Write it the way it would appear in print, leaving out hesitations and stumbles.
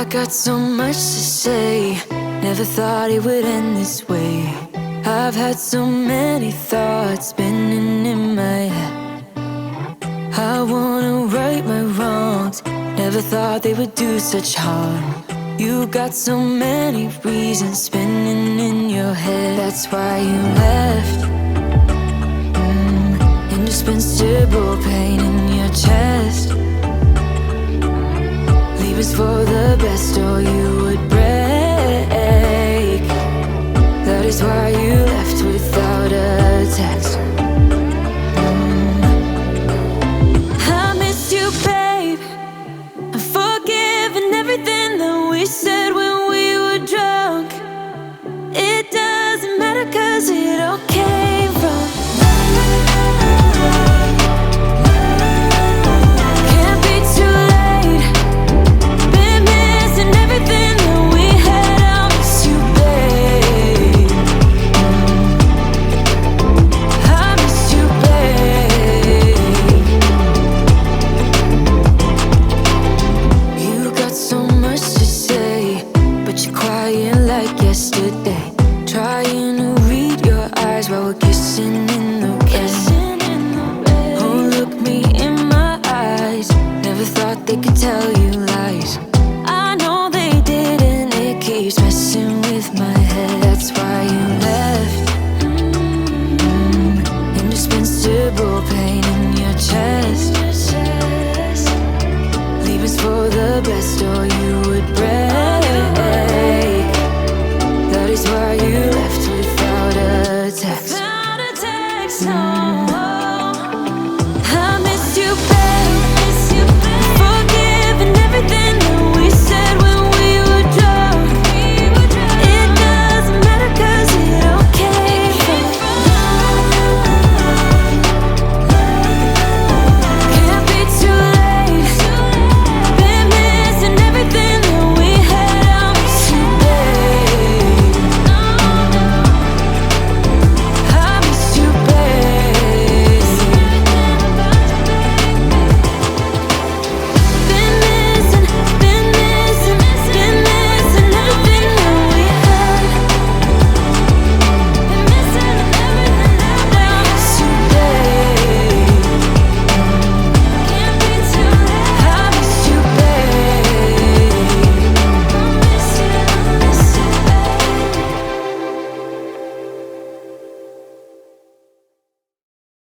got so much to say, never thought it would end this way. I've had so many thoughts spinning in my head. I wanna right my wrongs, never thought they would do such harm. You got so many reasons spinning in your head. That's why you left. Indispensable pain in your chest. Leave us for the best or you would break. That is why you left without a text. I miss you, babe. I'm forgiving everything that we said when we were drunk. It doesn't matter 'cause it all came from can't be too late. Been missing everything that we had. I'll miss you, babe. I miss you, babe. You got so much to say, but you're quiet like yesterday. Trying to read your eyes while we're kissing in the rain. Oh, look me in my eyes. Never thought they could tell you lies. I know they did, and it keeps messing with my head. That's why you left. Indispensable pain in your chest. Leave us for the best or you would break. That is why you left without a text. Without a text, no.